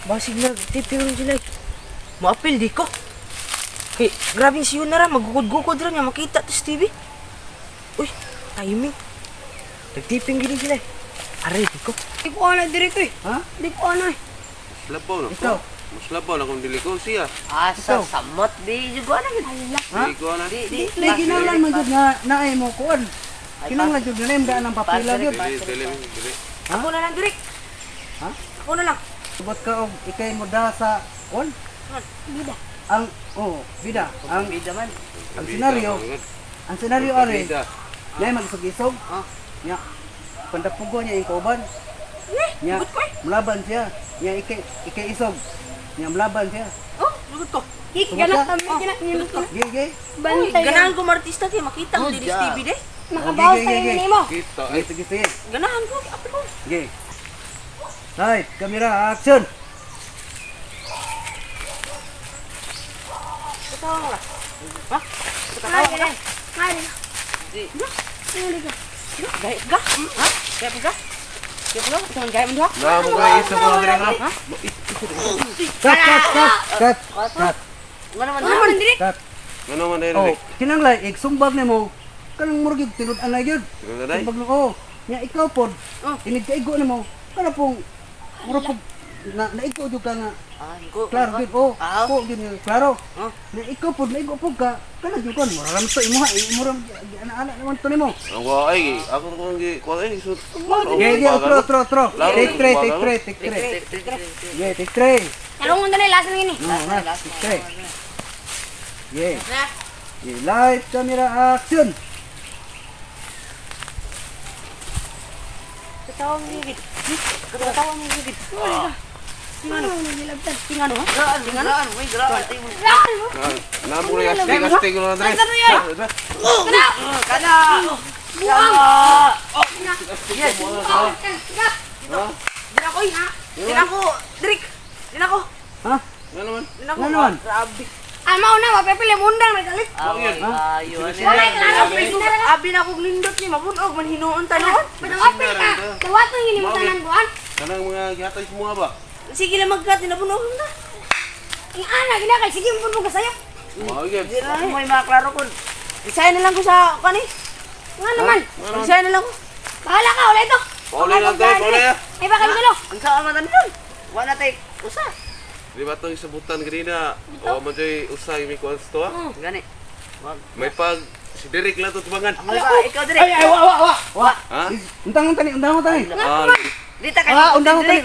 Basig na, tipin rin sila. Maapil di ko. Kay, grabing siyo na ra, magugod-gugod rin niya, makita to sa TV. Uy, timing. Nagtiping gini sila. Aray, di ko. Di ko ano diri ko eh. Ha? Di ko ano eh. Labaw na Ikaw. ko. Mas labaw na kung dili ko siya. Asa, Ikaw. samot, di juga na gini. Ha? Dili ko na. Di. Lagi kinanglan man jud nga naay mo kuan. Kinanglan jud nga name daan ang papila jud. Dili. Ako na lang, Direk. Ha? Ako na lang. Subot ka og ikay mo da sa kuan. Bida. Ang bida. Ang Bida man. ang senaryo are. Nya magsug-isog. Ah. Nya pandapugo niya yung kauban. Nya mulaban siya. Nya ikay isog. Nya mulaban siya. Oh, lugot ko. Ganap kami kinaknilot ko. Gigi. Bantay. Ganahan ko martista kay makita mo din sa TV de. Makabawas Gigi, tayo gigi. ni mo. Kita Ay sige sige. Ganahan ko, apil ko. Gigi. Light, camera, action. Katawa mo ka. Ha? Katawa mo ka. Mari. Di. Mari ka. Gaya ka? Ha? Gaya ka? Gaya ka? Ito gaya mo ha? Na mo kay isa ko diri nga. Ha? Cut. Nga naman Ano ha? man diri? Cut. Ano man diri? Oh, kinanglan igsumbag nimo. Kanang murgig tinud anay gyud. Ano dai? Sumbag no. Nya ikaw pod. Oh. Inig kaigo nimo. Kana pong mura pog naigo jud ka nga. Ah, ko. Klaro gyud. Oh, Ah. po gyud nga, klaro. Oh. Na ikaw pod naigo pog ka. Kana gyud kon. Mura ram to imuha. Imura ana naman to nimo. Ang wa ay ako ko ngi ko ay sud. Gigi, tro. Take three. Yeah, take three. Talong mo na lasan ngini. Take three. Yeah. Na. Yeah, light, camera, action. Katawa mo gigit. Katawa mo gigit. Ano mo nilabtan? Tingano ha? Tingano? Uy, grabe. Na mo rin astig ko na diri. Kana! Yes! Dinako ha? Dinako! Drik! Dinako! Ha? Ano man? Dinako! Ano naman? Grabe! Amaw na, mapipili mo undang nagalit. Ayun. Wala, klaro. Abi na akong lindot ni mabunog man hinuon tanon. Padawapil ka. Dawat mo ngini mo tanan buwan. Kanang mga gihatay mo ba? Sige lang magkat nabunog na. Ang ana gina kay sige mo ka sayo. Mao gyud. Di ra mo maklaro kon. Isay na lang ko sa kani. Nga naman. Isay na lang ko. Bahala ka ulit to. Pauli lang tayo, pauli. Ay baka gulo. Ang sa amatan nun. Wala tay usa. Di ba itong isabutan ganina? O man jay usay mi kuan to ha? Gani. Wag. May pag si Derek lang to tubangan. Ay ba ikaw dire. Wa. Ha? Undang mo tani. Ah, Dita ka. Undang mo tani.